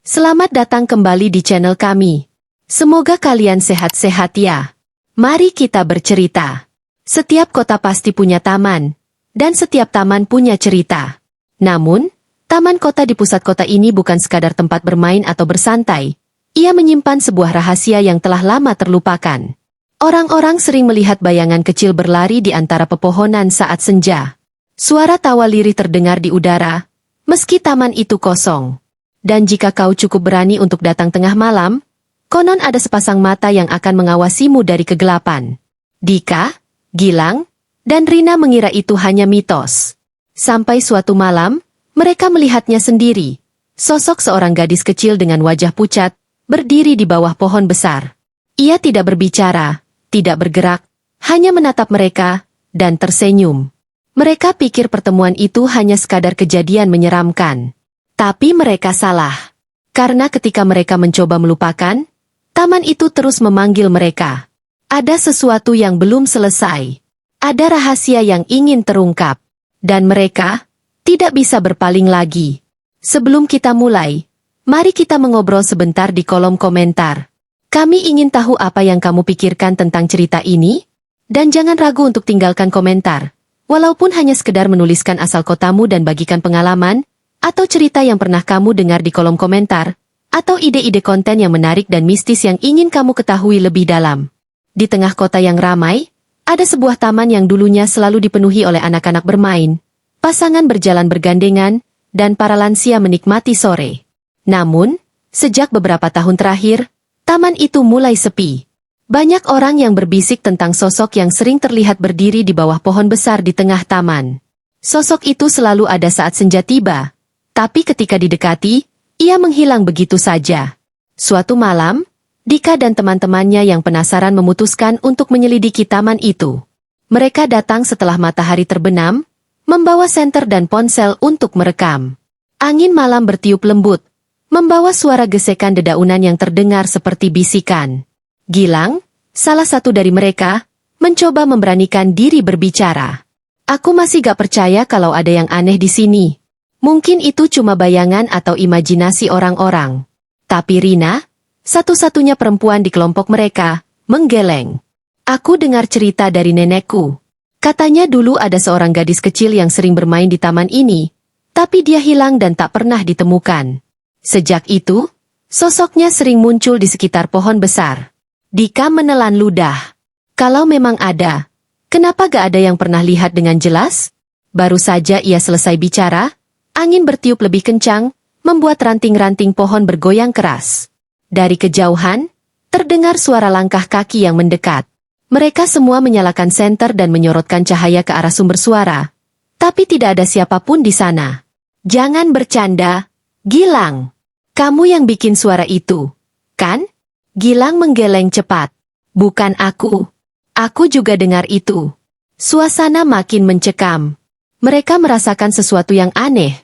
Selamat datang kembali di channel kami. Semoga kalian sehat-sehat ya. Mari kita bercerita. Setiap kota pasti punya taman, dan setiap taman punya cerita. Namun, taman kota di pusat kota ini bukan sekadar tempat bermain atau bersantai. Ia menyimpan sebuah rahasia yang telah lama terlupakan. Orang-orang sering melihat bayangan kecil berlari di antara pepohonan saat senja. Suara tawa lirih terdengar di udara, meski taman itu kosong. Dan jika kau cukup berani untuk datang tengah malam, konon ada sepasang mata yang akan mengawasimu dari kegelapan. Dika, Gilang, dan Rina mengira itu hanya mitos. Sampai suatu malam, mereka melihatnya sendiri. Sosok seorang gadis kecil dengan wajah pucat, berdiri di bawah pohon besar. Ia tidak berbicara, tidak bergerak, hanya menatap mereka, dan tersenyum. Mereka pikir pertemuan itu hanya sekadar kejadian menyeramkan. Tapi mereka salah. Karena ketika mereka mencoba melupakan, taman itu terus memanggil mereka. Ada sesuatu yang belum selesai. Ada rahasia yang ingin terungkap. Dan mereka tidak bisa berpaling lagi. Sebelum kita mulai, mari kita mengobrol sebentar di kolom komentar. Kami ingin tahu apa yang kamu pikirkan tentang cerita ini. Dan jangan ragu untuk tinggalkan komentar. Walaupun hanya sekedar menuliskan asal kotamu dan bagikan pengalaman, atau cerita yang pernah kamu dengar di kolom komentar, atau ide-ide konten yang menarik dan mistis yang ingin kamu ketahui lebih dalam. Di tengah kota yang ramai, ada sebuah taman yang dulunya selalu dipenuhi oleh anak-anak bermain, pasangan berjalan bergandengan, dan para lansia menikmati sore. Namun, sejak beberapa tahun terakhir, taman itu mulai sepi. Banyak orang yang berbisik tentang sosok yang sering terlihat berdiri di bawah pohon besar di tengah taman. Sosok itu selalu ada saat senja tiba. Tapi ketika didekati, ia menghilang begitu saja. Suatu malam, Dika dan teman-temannya yang penasaran memutuskan untuk menyelidiki taman itu. Mereka datang setelah matahari terbenam, membawa senter dan ponsel untuk merekam. Angin malam bertiup lembut, membawa suara gesekan dedaunan yang terdengar seperti bisikan. Gilang, salah satu dari mereka, mencoba memberanikan diri berbicara. Aku masih gak percaya kalau ada yang aneh di sini. Mungkin itu cuma bayangan atau imajinasi orang-orang. Tapi Rina, satu-satunya perempuan di kelompok mereka, menggeleng. Aku dengar cerita dari nenekku. Katanya dulu ada seorang gadis kecil yang sering bermain di taman ini, tapi dia hilang dan tak pernah ditemukan. Sejak itu, sosoknya sering muncul di sekitar pohon besar. Dika menelan ludah. Kalau memang ada, kenapa gak ada yang pernah lihat dengan jelas? Baru saja ia selesai bicara, angin bertiup lebih kencang, membuat ranting-ranting pohon bergoyang keras. Dari kejauhan, terdengar suara langkah kaki yang mendekat. Mereka semua menyalakan senter dan menyorotkan cahaya ke arah sumber suara. Tapi tidak ada siapapun di sana. Jangan bercanda, Gilang. Kamu yang bikin suara itu, kan? Gilang menggeleng cepat. Bukan aku. Aku juga dengar itu. Suasana makin mencekam. Mereka merasakan sesuatu yang aneh.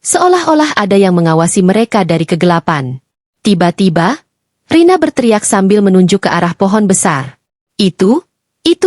Seolah-olah ada yang mengawasi mereka dari kegelapan. Tiba-tiba, Rina berteriak sambil menunjuk ke arah pohon besar. Itu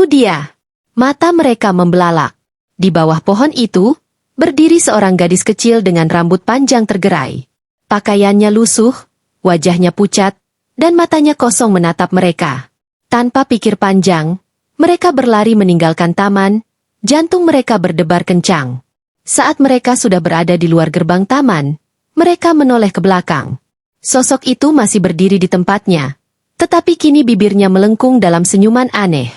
dia. Mata mereka membelalak. Di bawah pohon itu, berdiri seorang gadis kecil dengan rambut panjang tergerai. Pakaiannya lusuh, wajahnya pucat, dan matanya kosong menatap mereka. Tanpa pikir panjang, mereka berlari meninggalkan taman, jantung mereka berdebar kencang. Saat mereka sudah berada di luar gerbang taman, mereka menoleh ke belakang. Sosok itu masih berdiri di tempatnya, tetapi kini bibirnya melengkung dalam senyuman aneh.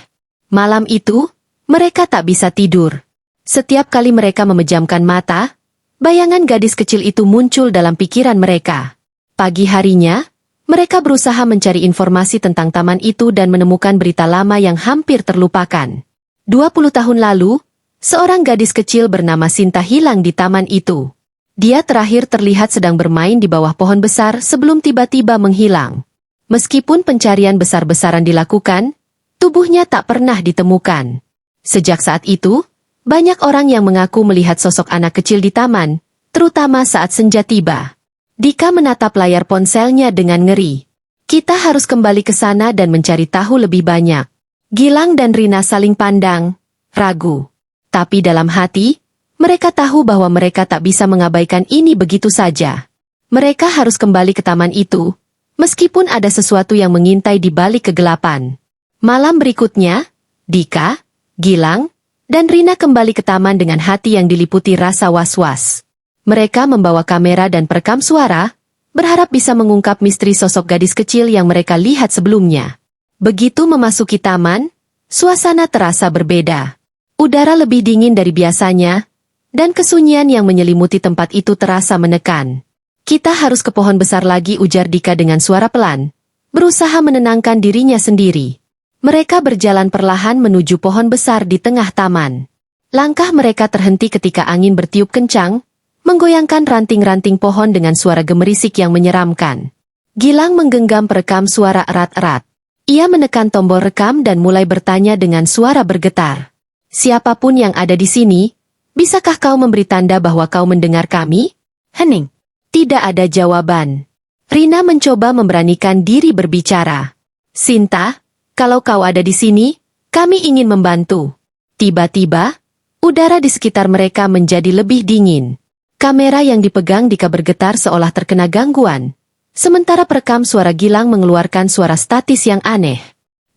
Malam itu, mereka tak bisa tidur. Setiap kali mereka memejamkan mata, bayangan gadis kecil itu muncul dalam pikiran mereka. Pagi harinya, mereka berusaha mencari informasi tentang taman itu dan menemukan berita lama yang hampir terlupakan. 20 tahun lalu, seorang gadis kecil bernama Sinta hilang di taman itu. Dia terakhir terlihat sedang bermain di bawah pohon besar sebelum tiba-tiba menghilang. Meskipun pencarian besar-besaran dilakukan, tubuhnya tak pernah ditemukan. Sejak saat itu, banyak orang yang mengaku melihat sosok anak kecil di taman, terutama saat senja tiba. Dika menatap layar ponselnya dengan ngeri. Kita harus kembali ke sana dan mencari tahu lebih banyak. Gilang dan Rina saling pandang, ragu. Tapi dalam hati, mereka tahu bahwa mereka tak bisa mengabaikan ini begitu saja. Mereka harus kembali ke taman itu, meskipun ada sesuatu yang mengintai di balik kegelapan. Malam berikutnya, Dika, Gilang, dan Rina kembali ke taman dengan hati yang diliputi rasa was-was. Mereka membawa kamera dan perekam suara, berharap bisa mengungkap misteri sosok gadis kecil yang mereka lihat sebelumnya. Begitu memasuki taman, suasana terasa berbeda. Udara lebih dingin dari biasanya, dan kesunyian yang menyelimuti tempat itu terasa menekan. Kita harus ke pohon besar lagi, ujar Dika dengan suara pelan, berusaha menenangkan dirinya sendiri. Mereka berjalan perlahan menuju pohon besar di tengah taman. Langkah mereka terhenti ketika angin bertiup kencang, menggoyangkan ranting-ranting pohon dengan suara gemerisik yang menyeramkan. Gilang menggenggam perekam suara erat-erat. Ia menekan tombol rekam dan mulai bertanya dengan suara bergetar. Siapapun yang ada di sini, bisakah kau memberi tanda bahwa kau mendengar kami? Hening. Tidak ada jawaban. Rina mencoba memberanikan diri berbicara. Sinta, kalau kau ada di sini, kami ingin membantu. Tiba-tiba, udara di sekitar mereka menjadi lebih dingin. Kamera yang dipegang Dika bergetar seolah terkena gangguan. Sementara perekam suara Gilang mengeluarkan suara statis yang aneh.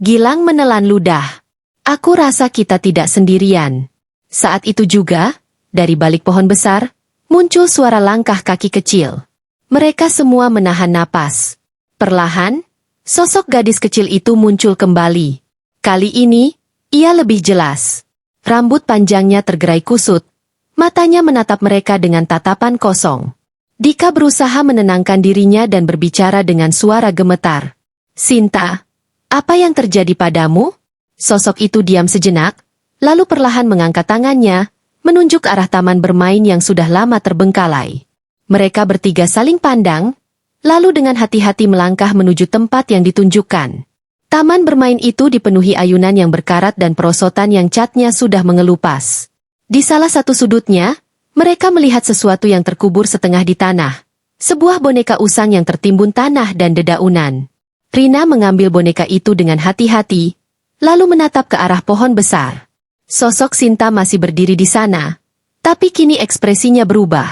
Gilang menelan ludah. Aku rasa kita tidak sendirian. Saat itu juga, dari balik pohon besar, muncul suara langkah kaki kecil. Mereka semua menahan napas. Perlahan, sosok gadis kecil itu muncul kembali. Kali ini, ia lebih jelas. Rambut panjangnya tergerai kusut. Matanya menatap mereka dengan tatapan kosong. Dika berusaha menenangkan dirinya dan berbicara dengan suara gemetar. Sinta, apa yang terjadi padamu? Sosok itu diam sejenak, lalu perlahan mengangkat tangannya, menunjuk ke arah taman bermain yang sudah lama terbengkalai. Mereka bertiga saling pandang, lalu dengan hati-hati melangkah menuju tempat yang ditunjukkan. Taman bermain itu dipenuhi ayunan yang berkarat dan perosotan yang catnya sudah mengelupas. Di salah satu sudutnya, mereka melihat sesuatu yang terkubur setengah di tanah. Sebuah boneka usang yang tertimbun tanah dan dedaunan. Rina mengambil boneka itu dengan hati-hati, lalu menatap ke arah pohon besar. Sosok Sinta masih berdiri di sana, tapi kini ekspresinya berubah.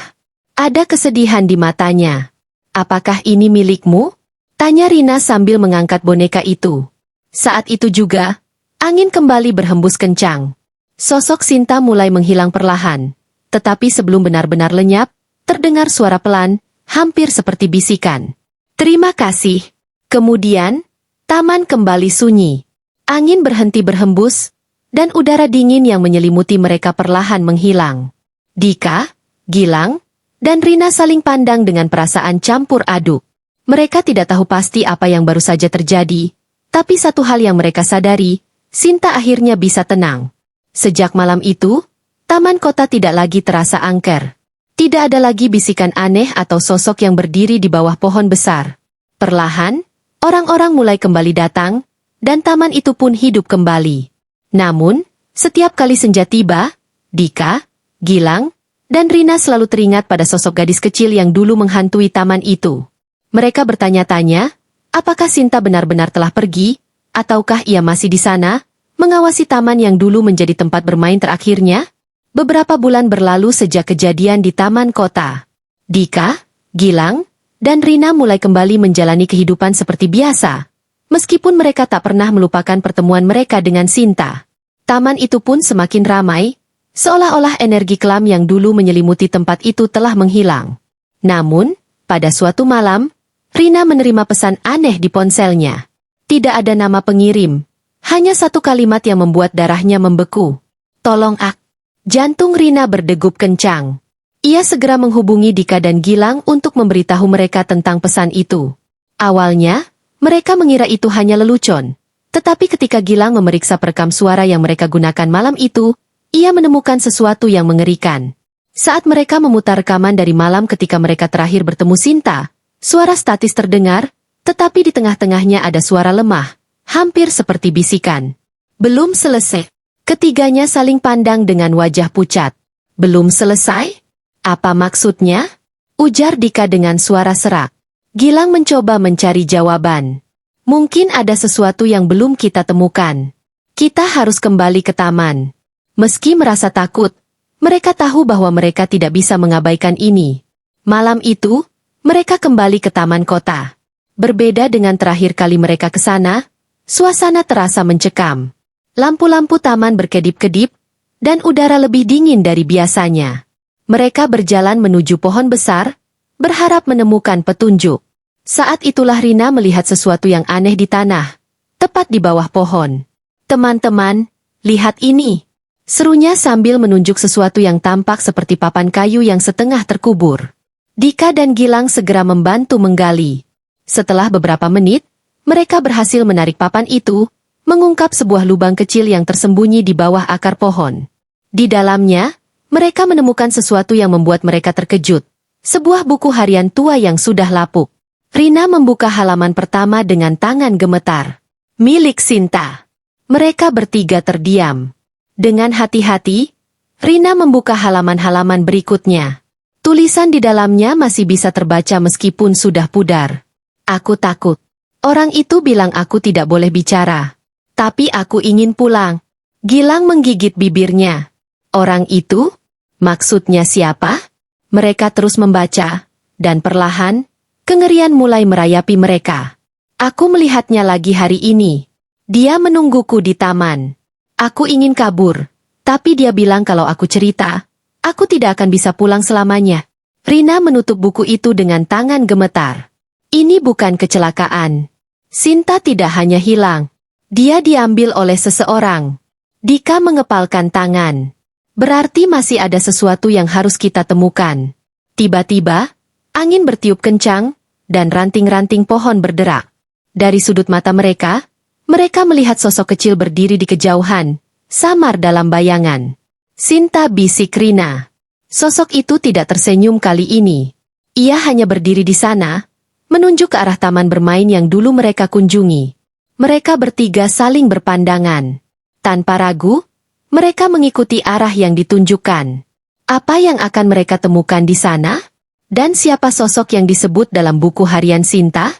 Ada kesedihan di matanya. Apakah ini milikmu? Tanya Rina sambil mengangkat boneka itu. Saat itu juga, angin kembali berhembus kencang. Sosok Sinta mulai menghilang perlahan, tetapi sebelum benar-benar lenyap, terdengar suara pelan, hampir seperti bisikan. Terima kasih. Kemudian, taman kembali sunyi. Angin berhenti berhembus, dan udara dingin yang menyelimuti mereka perlahan menghilang. Dika, Gilang, dan Rina saling pandang dengan perasaan campur aduk. Mereka tidak tahu pasti apa yang baru saja terjadi, tapi satu hal yang mereka sadari, Sinta akhirnya bisa tenang. Sejak malam itu, taman kota tidak lagi terasa angker. Tidak ada lagi bisikan aneh atau sosok yang berdiri di bawah pohon besar. Perlahan, orang-orang mulai kembali datang, dan taman itu pun hidup kembali. Namun, setiap kali senja tiba, Dika, Gilang, dan Rina selalu teringat pada sosok gadis kecil yang dulu menghantui taman itu. Mereka bertanya-tanya, apakah Sinta benar-benar telah pergi, ataukah ia masih di sana, mengawasi taman yang dulu menjadi tempat bermain terakhirnya? Beberapa bulan berlalu sejak kejadian di taman kota. Dika, Gilang, dan Rina mulai kembali menjalani kehidupan seperti biasa. Meskipun mereka tak pernah melupakan pertemuan mereka dengan Sinta. Taman itu pun semakin ramai, seolah-olah energi kelam yang dulu menyelimuti tempat itu telah menghilang. Namun, pada suatu malam, Rina menerima pesan aneh di ponselnya. Tidak ada nama pengirim. Hanya satu kalimat yang membuat darahnya membeku. Tolong ak. Jantung Rina berdegup kencang. Ia segera menghubungi Dika dan Gilang untuk memberitahu mereka tentang pesan itu. Awalnya, mereka mengira itu hanya lelucon. Tetapi ketika Gilang memeriksa perekam suara yang mereka gunakan malam itu, ia menemukan sesuatu yang mengerikan. Saat mereka memutar rekaman dari malam ketika mereka terakhir bertemu Sinta, suara statis terdengar, tetapi di tengah-tengahnya ada suara lemah. Hampir seperti bisikan. Belum selesai. Ketiganya saling pandang dengan wajah pucat. Belum selesai? Apa maksudnya? Ujar Dika dengan suara serak. Gilang mencoba mencari jawaban. Mungkin ada sesuatu yang belum kita temukan. Kita harus kembali ke taman. Meski merasa takut, mereka tahu bahwa mereka tidak bisa mengabaikan ini. Malam itu, mereka kembali ke taman kota. Berbeda dengan terakhir kali mereka ke sana, suasana terasa mencekam. Lampu-lampu taman berkedip-kedip, dan udara lebih dingin dari biasanya. Mereka berjalan menuju pohon besar, berharap menemukan petunjuk. Saat itulah Rina melihat sesuatu yang aneh di tanah, tepat di bawah pohon. "Teman-teman, lihat ini!" serunya sambil menunjuk sesuatu yang tampak seperti papan kayu yang setengah terkubur. Dika dan Gilang segera membantu menggali. Setelah beberapa menit, mereka berhasil menarik papan itu, mengungkap sebuah lubang kecil yang tersembunyi di bawah akar pohon. Di dalamnya, mereka menemukan sesuatu yang membuat mereka terkejut. Sebuah buku harian tua yang sudah lapuk. Rina membuka halaman pertama dengan tangan gemetar. Milik Sinta. Mereka bertiga terdiam. Dengan hati-hati, Rina membuka halaman-halaman berikutnya. Tulisan di dalamnya masih bisa terbaca meskipun sudah pudar. "Aku takut. Orang itu bilang aku tidak boleh bicara. Tapi aku ingin pulang." Gilang menggigit bibirnya. "Orang itu? Maksudnya siapa?" Mereka terus membaca, dan perlahan, kengerian mulai merayapi mereka. "Aku melihatnya lagi hari ini. Dia menungguku di taman. Aku ingin kabur, tapi dia bilang kalau aku cerita, aku tidak akan bisa pulang selamanya." Rina menutup buku itu dengan tangan gemetar. Ini bukan kecelakaan. Sinta tidak hanya hilang. Dia diambil oleh seseorang. Dika mengepalkan tangan. "Berarti masih ada sesuatu yang harus kita temukan." Tiba-tiba, angin bertiup kencang, dan ranting-ranting pohon berderak. Dari sudut mata mereka melihat sosok kecil berdiri di kejauhan, samar dalam bayangan. "Sinta," bisik Rina. Sosok itu tidak tersenyum kali ini. Ia hanya berdiri di sana, menunjuk ke arah taman bermain yang dulu mereka kunjungi. Mereka bertiga saling berpandangan. Tanpa ragu, mereka mengikuti arah yang ditunjukkan. Apa yang akan mereka temukan di sana? Dan siapa sosok yang disebut dalam buku harian Sinta?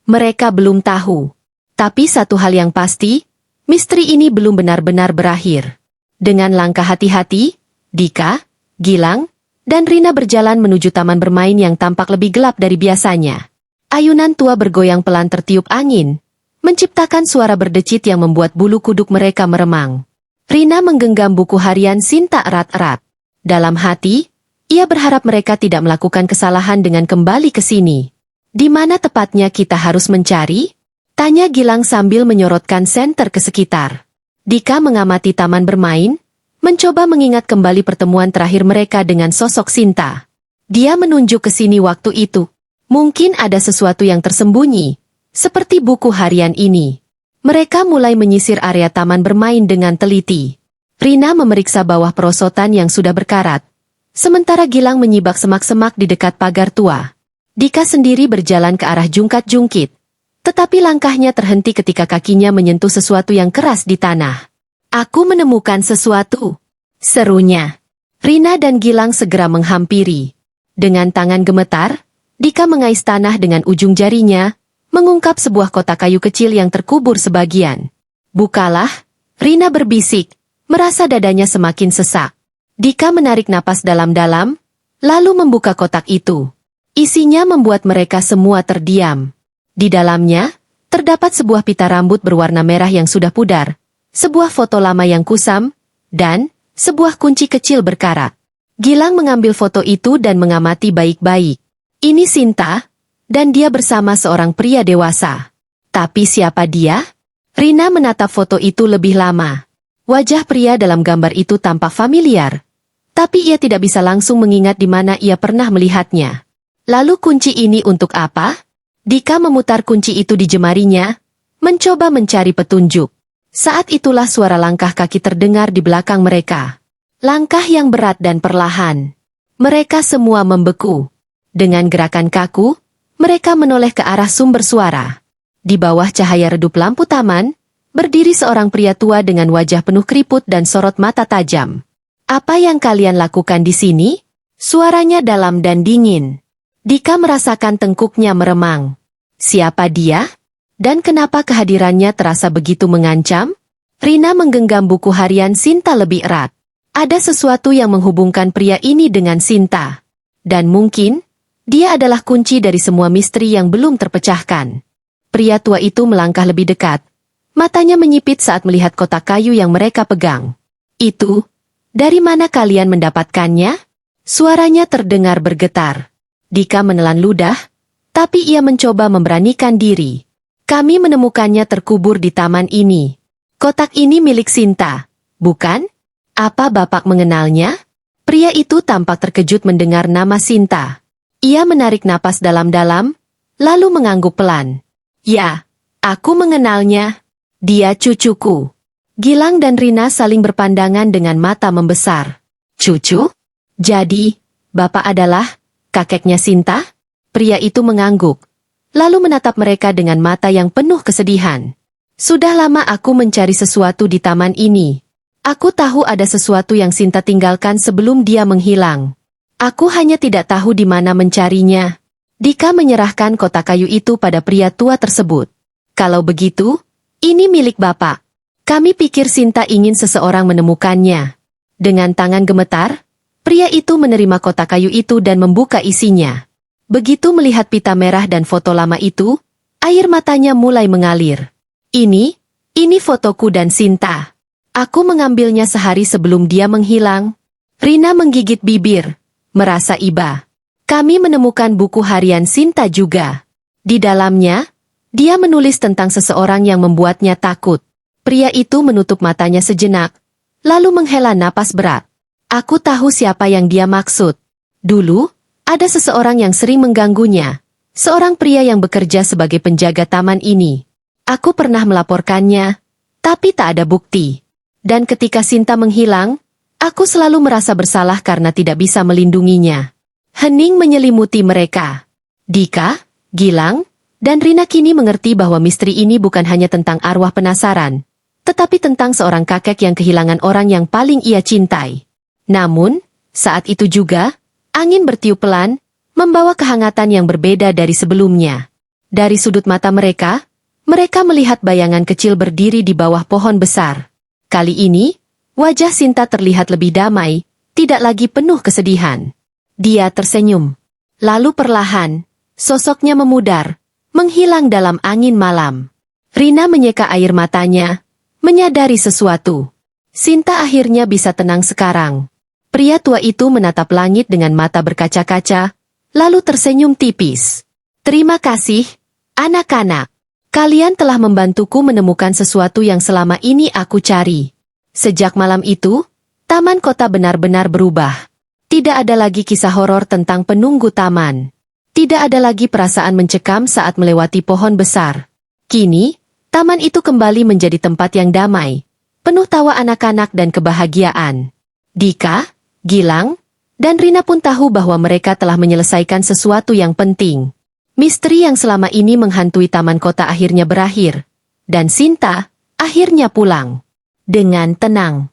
Mereka belum tahu. Tapi satu hal yang pasti, misteri ini belum benar-benar berakhir. Dengan langkah hati-hati, Dika, Gilang, dan Rina berjalan menuju taman bermain yang tampak lebih gelap dari biasanya. Ayunan tua bergoyang pelan tertiup angin, menciptakan suara berdecit yang membuat bulu kuduk mereka meremang. Rina menggenggam buku harian Sinta erat-erat. Dalam hati, ia berharap mereka tidak melakukan kesalahan dengan kembali ke sini. "Di mana tepatnya kita harus mencari?" tanya Gilang sambil menyorotkan senter ke sekitar. Dika mengamati taman bermain, mencoba mengingat kembali pertemuan terakhir mereka dengan sosok Sinta. Dia menunjuk ke sini waktu itu. Mungkin ada sesuatu yang tersembunyi, seperti buku harian ini. Mereka mulai menyisir area taman bermain dengan teliti. Rina memeriksa bawah perosotan yang sudah berkarat, sementara Gilang menyibak semak-semak di dekat pagar tua. Dika sendiri berjalan ke arah jungkat-jungkit, tetapi langkahnya terhenti ketika kakinya menyentuh sesuatu yang keras di tanah. "Aku menemukan sesuatu," serunya. Rina dan Gilang segera menghampiri. Dengan tangan gemetar, Dika mengais tanah dengan ujung jarinya, mengungkap sebuah kotak kayu kecil yang terkubur sebagian. "Bukalah," Rina berbisik, merasa dadanya semakin sesak. Dika menarik napas dalam-dalam, lalu membuka kotak itu. Isinya membuat mereka semua terdiam. Di dalamnya, terdapat sebuah pita rambut berwarna merah yang sudah pudar, sebuah foto lama yang kusam, dan sebuah kunci kecil berkarat. Gilang mengambil foto itu dan mengamati baik-baik. Ini Sinta, dan dia bersama seorang pria dewasa. Tapi siapa dia? Rina menatap foto itu lebih lama. Wajah pria dalam gambar itu tampak familiar, tapi ia tidak bisa langsung mengingat di mana ia pernah melihatnya. Lalu kunci ini untuk apa? Dika memutar kunci itu di jemarinya, mencoba mencari petunjuk. Saat itulah suara langkah kaki terdengar di belakang mereka. Langkah yang berat dan perlahan. Mereka semua membeku. Dengan gerakan kaku, mereka menoleh ke arah sumber suara. Di bawah cahaya redup lampu taman, berdiri seorang pria tua dengan wajah penuh keriput dan sorot mata tajam. "Apa yang kalian lakukan di sini?" Suaranya dalam dan dingin. Dika merasakan tengkuknya meremang. Siapa dia? Dan kenapa kehadirannya terasa begitu mengancam? Rina menggenggam buku harian Sinta lebih erat. Ada sesuatu yang menghubungkan pria ini dengan Sinta. Dan mungkin, Dia adalah kunci dari semua misteri yang belum terpecahkan. Pria tua itu melangkah lebih dekat. Matanya menyipit saat melihat kotak kayu yang mereka pegang. Itu, dari mana kalian mendapatkannya? Suaranya terdengar bergetar. Dika menelan ludah, tapi ia mencoba memberanikan diri. Kami menemukannya terkubur di taman ini. Kotak ini milik Sinta, bukan? Apa Bapak mengenalnya? Pria itu tampak terkejut mendengar nama Sinta. Ia menarik napas dalam-dalam, lalu mengangguk pelan. Ya, aku mengenalnya. Dia cucuku. Gilang dan Rina saling berpandangan dengan mata membesar. Cucu? Jadi, Bapak adalah kakeknya Sinta? Pria itu mengangguk, lalu menatap mereka dengan mata yang penuh kesedihan. Sudah lama aku mencari sesuatu di taman ini. Aku tahu ada sesuatu yang Sinta tinggalkan sebelum dia menghilang. Aku hanya tidak tahu di mana mencarinya. Dika menyerahkan kotak kayu itu pada pria tua tersebut. Kalau begitu, ini milik Bapak. Kami pikir Sinta ingin seseorang menemukannya. Dengan tangan gemetar, pria itu menerima kotak kayu itu dan membuka isinya. Begitu melihat pita merah dan foto lama itu, air matanya mulai mengalir. Ini fotoku dan Sinta. Aku mengambilnya sehari sebelum dia menghilang. Rina menggigit bibir, merasa iba. Kami menemukan buku harian Sinta juga. Di dalamnya, dia menulis tentang seseorang yang membuatnya takut. Pria itu menutup matanya sejenak, lalu menghela napas berat. Aku tahu siapa yang dia maksud. Dulu, ada seseorang yang sering mengganggunya. Seorang pria yang bekerja sebagai penjaga taman ini. Aku pernah melaporkannya, tapi tak ada bukti. Dan ketika Sinta menghilang, aku selalu merasa bersalah karena tidak bisa melindunginya. Hening menyelimuti mereka. Dika, Gilang, dan Rina kini mengerti bahwa misteri ini bukan hanya tentang arwah penasaran, tetapi tentang seorang kakek yang kehilangan orang yang paling ia cintai. Namun, saat itu juga, angin bertiup pelan, membawa kehangatan yang berbeda dari sebelumnya. Dari sudut mata mereka melihat bayangan kecil berdiri di bawah pohon besar. Kali ini, wajah Sinta terlihat lebih damai, tidak lagi penuh kesedihan. Dia tersenyum. Lalu perlahan, sosoknya memudar, menghilang dalam angin malam. Rina menyeka air matanya, menyadari sesuatu. Sinta akhirnya bisa tenang sekarang. Pria tua itu menatap langit dengan mata berkaca-kaca, lalu tersenyum tipis. Terima kasih, anak-anak. Kalian telah membantuku menemukan sesuatu yang selama ini aku cari. Sejak malam itu, taman kota benar-benar berubah. Tidak ada lagi kisah horor tentang penunggu taman. Tidak ada lagi perasaan mencekam saat melewati pohon besar. Kini, taman itu kembali menjadi tempat yang damai, penuh tawa anak-anak dan kebahagiaan. Dika, Gilang, dan Rina pun tahu bahwa mereka telah menyelesaikan sesuatu yang penting. Misteri yang selama ini menghantui taman kota akhirnya berakhir, dan Sinta akhirnya pulang dengan tenang.